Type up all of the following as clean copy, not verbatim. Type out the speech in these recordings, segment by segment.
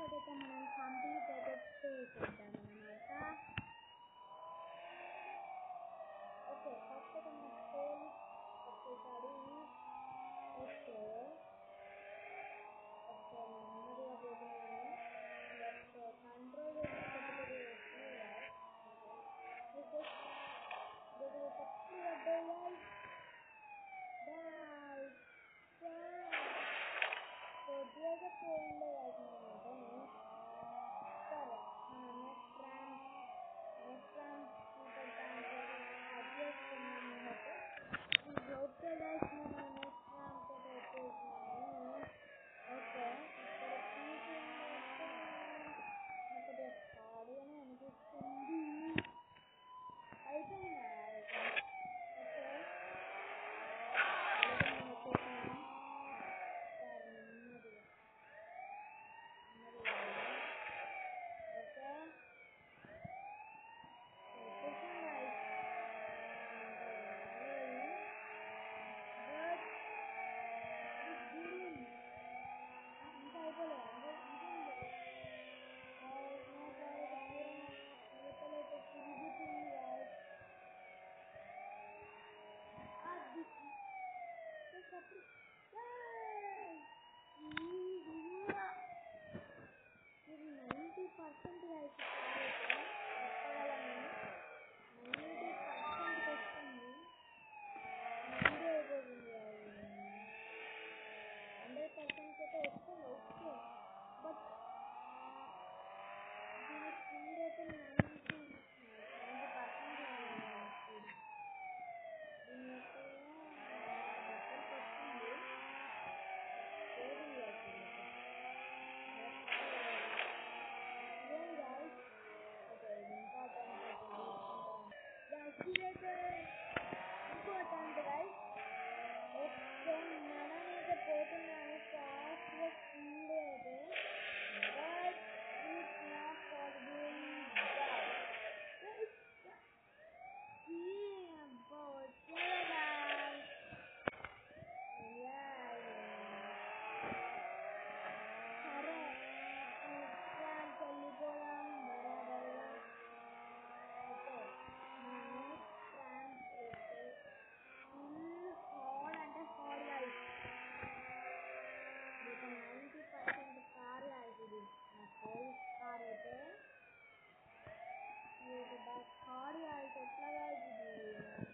ఒకటి అయితే మనం కంప్లీట్ అయితే చేసేద్దాం అన్నమాట. ఓకే, ఫస్ట్ అయితే మన పోలీస్ వచ్చేసాడు. ఓకే ఓకే, నెమ్మదిగా పోతున్నాను. కంట్రోల్ చేసి పెద్దది వస్తున్నాయి కదా. కొద్దిగా పోయిండే అవుతుందన్నమాట. సరే, నెక్స్ట్ ర్యాంక్ సూపర్ ర్యాంక్ వచ్చేస్తున్నాం కాబట్టి ఓకే గైస్, మనం నెక్స్ట్ ర్యాంక్ అయితే వచ్చేసినాము. ఓకే, ఇక్కడ చూసినట్టు నాకు హార్డ్గానే అనిపిస్తుంది. అయిపోయిందా? ఓకే, మనం వచ్చేసినాం. సరే, నెమ్మదిగా ఓకే ఇది 90% అయితే చెప్పగలను. 90% వస్తుంది. 90 అయిపోతుంది. 100% అయితే వస్తుంది. ఓకే, బట్ దీని స్పీడ్ అయితే 90% దీని యొక్క బట్టలకు వస్తుంది. కోడింగ్ అవుతుంది. ఇదేం గాయస్. ఓకే, ఇంపార్టెంట్ ఇదైతే ఇంపార్టెంట్ గైస్. ఓకే, మనమైతే పోతున్నాను ఫాస్ట్గా స్పీడ్ అయితే. But it's not possible guys. అబ్బా వచ్చేదా గైస్. సరే, నెక్స్ట్ ర్యాంక్ వెళ్ళిపోదాం బరాబర్గా. ఓకే, నెక్స్ట్ ర్యాంక్ అయితే ఫుల్ హార్డ్ అంటే హార్డ్ గైస్. ఇది 90% కార్ గైస్. ఇది నా పోలీస్ కార్ అయితే ఇది బాగా హార్డ్ గైస్. ఎట్లా గైస్ ఇది నాకు.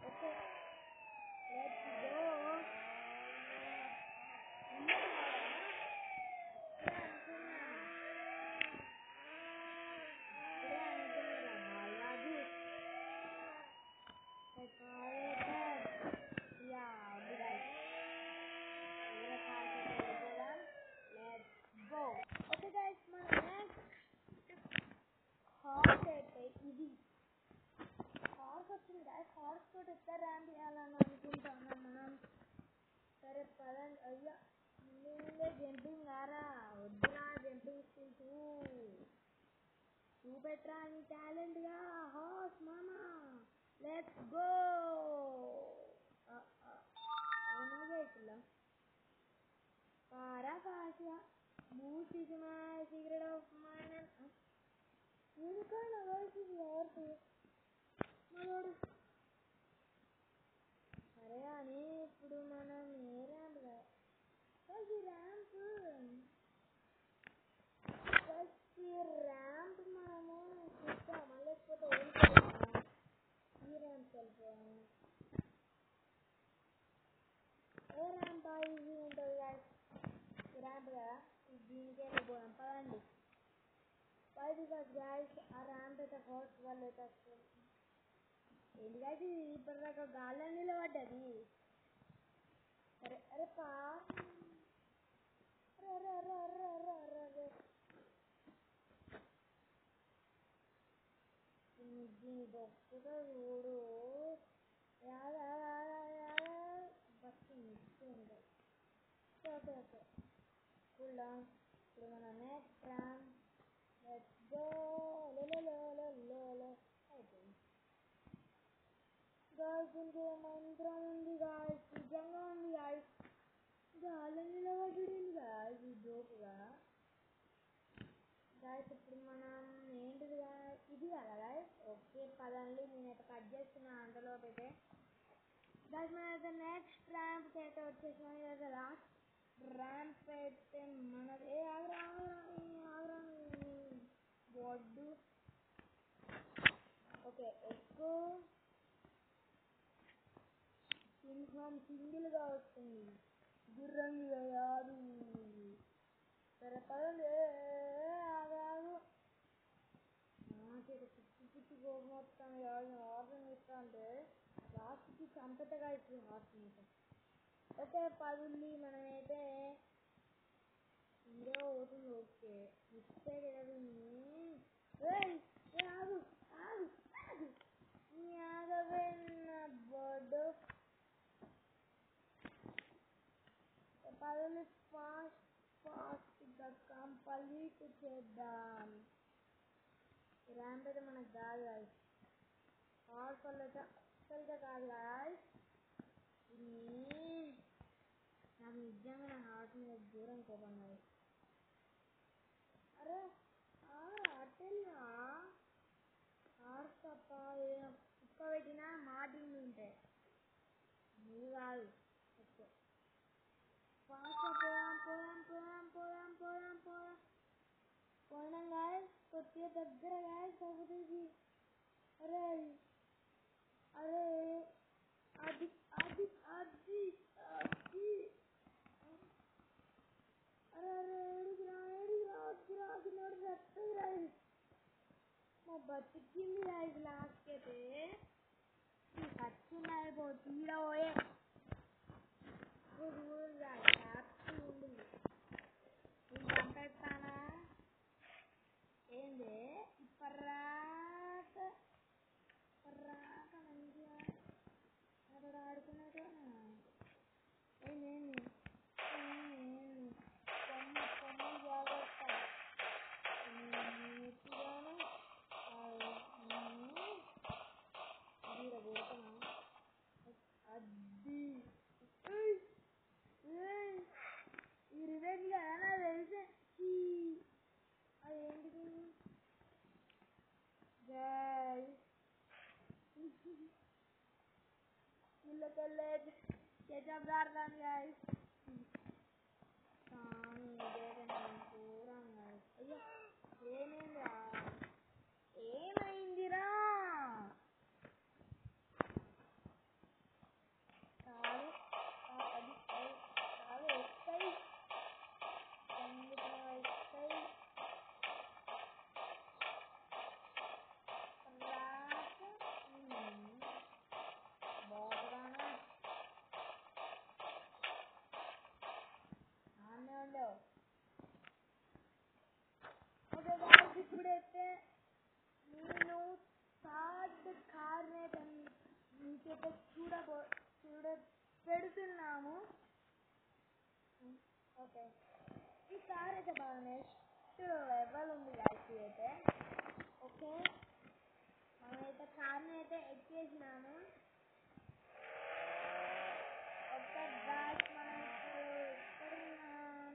Okay, let's go. Okay guys, మన నెక్స్ట్ హార్స్ అయితే ఇది. హార్స్ వచ్చింది గైస్. హార్స్ తోటి ఎట్లా ర్యాంప్ చేయాలని అనుకుంటున్నాం మనం. సరే పదండి. అయ్యా, ముందే జంపింగ్ ఆరా. వద్దురా జంపింగ్ స్కిల్స్. చూపెట్రా నీ టాలెంట్గా హార్స్ మామా. Let's go. ఏమో చేస్తున్నా పారా ఫాస్ట్గా. బూస్ట్ ఇది మై సీక్రెట్ ఆఫ్ మైండ్. ఎందుకన్నా వాయిస్ ఇది ఎవరు మనోడు. సరే అని ఇప్పుడు మనం ఏ ర్యాంప్ ఈ ర్యాంప్ ఫస్ట్ ఈ ర్యాంప్ మనము చూస్తామా లేకపోతే వెళ్ళిపోతామా? ఈ ర్యాంప్ వెళ్ళిపోయాము. ఏ ర్యాంప్ ఈజీ ఉంటుంది గైస్. ఈ ర్యాంప్ కదా, దీనికే వెళ్ళిపోయాం. పదండి. వై బికాస్ గైస్ ఆ ర్యాంప్ అయితే హార్స్ వాళ్ళు అయితే వస్తుంది. ఏంటి గైస్ ఇది ఇప్పటిదాకా గాల్లో నిలబడ్డది. అరే అరే పా దీని బొక్కుగా చూడు. బస్సు మిస్తుంది. Okay okay, cool down. ఇప్పుడు మన నెక్స్ట్ ర్యాంప్. Let's go. అయిపోయింది గాయస్. ఇంకో మంత్రం ఉంది గాయస్. నిజంగా ఉంది గాయస్. చాలా నిలబడింది గాయస్ ఈ జోకుగా. గాయస్ ఇప్పుడు మనం ఏంటిది ఇది కదా గాయస్. ఓకే పదండి నేనైతే కట్ చేస్తున్నా అంతలోపు అయితే. గాయస్ మనైతే నెక్స్ట్ ర్యాంప్కి అయితే వచ్చేసాం. ఇదైతే లాస్ట్ ర్యాంప్ అయితే మనది. బొడ్డు. ఓకే ఎక్కువ సింహం సింగిల్గా వస్తుంది, గుర్రం కాదు. సరే పదండి. ఆగాదు నాకైతే పిచ్చి కోపం వస్తాను కాదు. ఆర్డర్ ఇస్తా అంటే లాస్ట్కి చంపతగా ఇస్తుంది హాస్పిటల్. ఓకే పదుంది మనమైతే హీరో అవుతుంది. ఓకే ఇస్తే లేదు ఆగు ఆగు ఆగు నీ ఆగవే నా బోర్డు. పదులు ఫాస్ట్గా కంప్లీట్ చేద్దాం. ర్యాంప్ అయితే మనకు కాదు గాయస్. పవర్ఫుల్ అయితే అసలుగా కాదు గాయస్. నాకు నిజంగా నా హార్ట్ మీద దూరం కోపం గాయస్. అరే అట్టెల్లా హార్ట్ తప్ప ఏదైనా కుక్క పెట్టినా మాటింగ్ ఉంటాయి, నువ్వు కాదు. ఓకే ఫాస్ట్గా పోయినాం గాయస్. కొద్దిగా దగ్గర గాయస్ అవుతుంది. అరే అరే అది అది అది అది అరే అరే ఏడికి వస్తుంది గాయస్. మా బతికింది గాయస్. లాస్ట్కి అయితే ఖర్చుంది అయిపోతుంది. ఈడ పోయే హ్యాపీ ఉంటుంది. నేను చంపేస్తానా ఏంది పర్రాక మంచిగా అక్కడ ఆడుకున్నాడు. ఏంది కొమ్మ జాగ్రత్త నీటిగాను ఈడ పోతున్నా. అది ఈ రివెంజ్ కదా నాకు తెలిసే. అదేంటిది ఇళ్ళకెళ్ళే కేచప్ దాడతాను గాయస్. కానీ ఇదేదో నేను చూడం గాయస్. అయ్యో ఏమైందిరా చాలు అది చాలు ఎక్కాయి ఎక్కాయి బాగురానా ఆనే ఉండవు. ఓకే గాయస్ ఇప్పుడైతే నేను థర్డ్ కార్ని అయితే మీకైతే చూడ పెడుతున్నాము. ఓకే ఈ కార్ అయితే బాగా నెక్స్ట్ లెవెల్ ఉంది గాయస్ అయితే. ఓకే మనమైతే కార్ని అయితే ఎక్కేసినాము. ఓకే గాయస్ మనం ఇప్పుడు ఎక్కడున్నాం.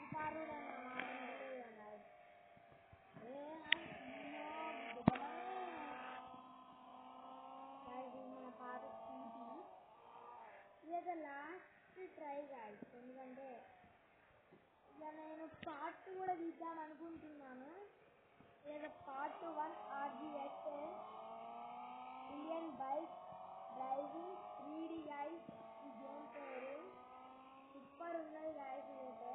ఈ కారు మన పాత స్కూటీ. ఇదైతే లాస్ట్ ట్రై గాయస్. ఎందుకంటే ఇలా నేను పార్ట్ 2 కూడా తీద్దాం అనుకుంటున్నాను. లేదా part 1 RGSA Indian bike driving 3D guys. ఈ గేమ్ పేరు సూపర్ ఉన్నది గాయస్. అయితే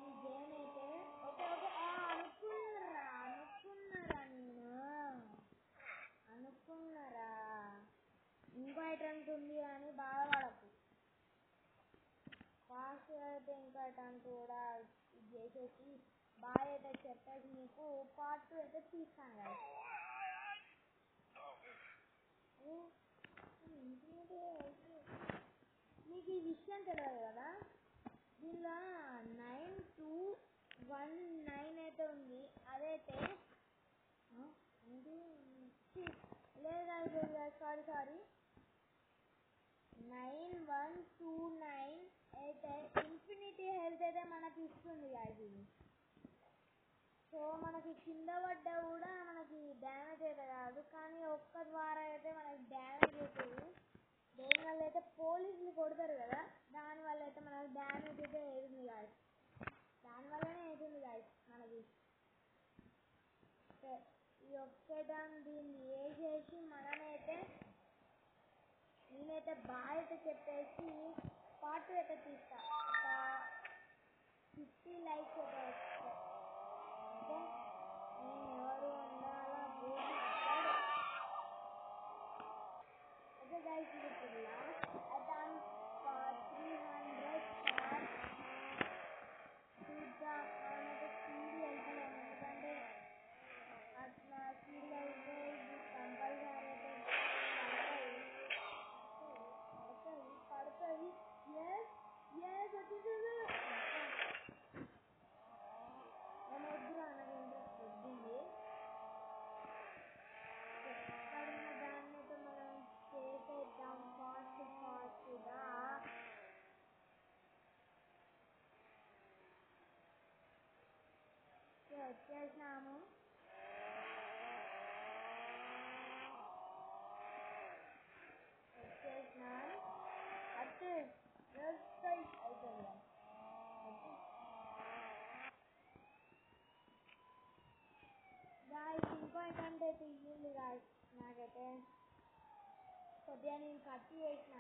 ఈ గేమ్ అయితే ఓకే ఓకే అనుకున్నారా ఇంకో ఐటమ్స్ ఉంది అని బాధపడకు. ఫాస్ట్ అయితే ఇంకో ఐటమ్ కూడా ఇది చేసేసి బాగా అయితే చెప్పేసి మీకు పార్ట్ 2 అయితే తీస్తాను కదా. మీకు ఈ విషయం తెలియదు కదా, దీనిలో 9219 అయితే ఉంది. అదైతే లేదా 9129 అయితే ఇన్ఫినిటీ హెల్త్ అయితే మనకి ఇస్తుంది guys ఇది. సో మనకి కింద పడ్డా కూడా మనకి డ్యామేజ్ అయితే కాదు, కానీ ఒక్క ద్వారా అయితే మనకి డ్యామేజ్ అవుతుంది. దేనివల్ల అయితే పోలీసులు కొడతారు కదా, దానివల్ల అయితే మనకి డ్యామేజ్ అయితే అవుతుంది guys. దానివల్లనే అవుతుంది guys మనకి. ఈ ఒక్కదాన్ని దీన్ని వేసేసి నేనైతే బాయ్ అయితే చెప్పేసి పార్ట్ అయితే తీస్తా. ఒక 50 likes అయితే వస్తే అంటే నేను ఎవరు ఉండాలా బోర్డు పెట్టాడు. ఓకే గైస్, ఇది ఇప్పుడు లాస్ట్ అటెంప్ట్ ఫర్ 300 stars. చూద్దాం, మనమైతే స్పీడ్ వెళ్తున్నాం, ఎందుకంటే అట్లా స్పీడ్గా వెళ్తే ఇది కంపల్సరీ అయితే పడుతుంది. ఎస్ ఎస్ వచ్చేసాడు. నేను వద్దురా, నాకు ఇంట్రెస్ట్ వద్దింది. పడిన దాన్ని అయితే మనం చేసేద్దాం ఫాస్ట్గా. వచ్చేసినాము. అట్టు అయిపోయింది. గాయస్ ఇంకో ఏంటంటే తీయింది గాయస్, నాకైతే కొద్దిగా నేను కట్ చేసిన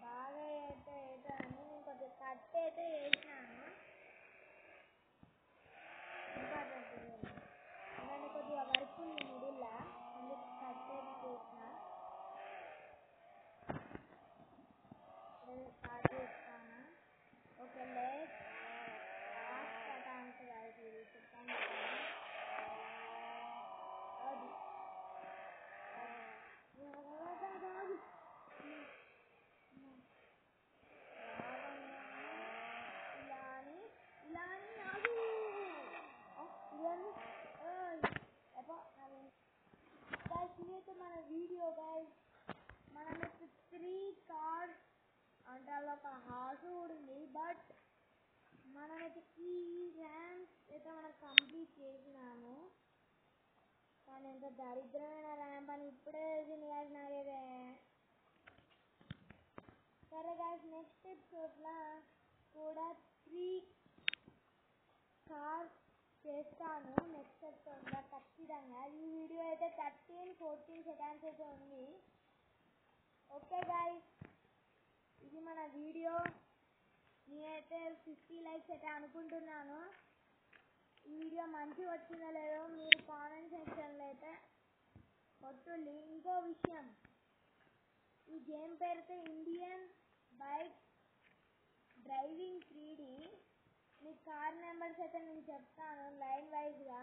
బాగా అయితే అని నేను కొద్దిగా కట్ అయితే చేసినాను. ఇంకా ఎందుకంటే కొద్దిగా వర్క్ ఉంది మిడిల్లా, అందుకు కట్ అయితే చేసిన. స్టార్ట్ చేస్తాను. ఓకే, లాస్ట్ అటెంప్ట్ గాయస్, ఇది సెకండ్ అటెంప్ట్. అది ఇదైతే మన వీడియో గైస్. మనమైతే 3 cars అంటే అలా ఒక హార్స్ కూడా ఉంది, బట్ మనమైతే ఈ ర్యాంప్స్ అయితే మనం కంప్లీట్ చేసినాము. కానీ ఎంత దరిద్రమైన ర్యాంప్ అని ఇప్పుడే తెలిసింది గాయస్ నాకైతే. సరే గాయస్, నెక్స్ట్ ఎపిసోడ్లో కూడా 3 cars చేస్తాను నెక్స్ట్ ఎపిసోడ్లో ఖచ్చితంగా. ఈ వీడియో అయితే 13-14 సెకండ్స్ అయితే ఉంది. ఓకే గాయస్, ఇది మన వీడియో. నేనైతే 50 likes అయితే అనుకుంటున్నాను. ఈ వీడియో మంచిగా వచ్చిందో లేదో మీరు కామెంట్ సెక్షన్లో అయితే కొట్టుల్లి. ఇంకో విషయం, ఈ గేమ్ పేరుతో ఇండియన్ బైక్ డ్రైవింగ్ 3D. మీ కార్ నెంబర్స్ అయితే నేను చెప్తాను లైన్ వైజ్గా.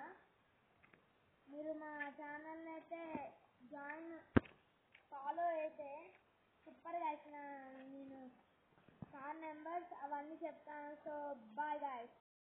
మీరు మా ఛానల్ని అయితే ఫాలో అయితే సూపర్గా అయితే నేను కార్ నెంబర్స్ అవన్నీ చెప్తాను. So bye guys.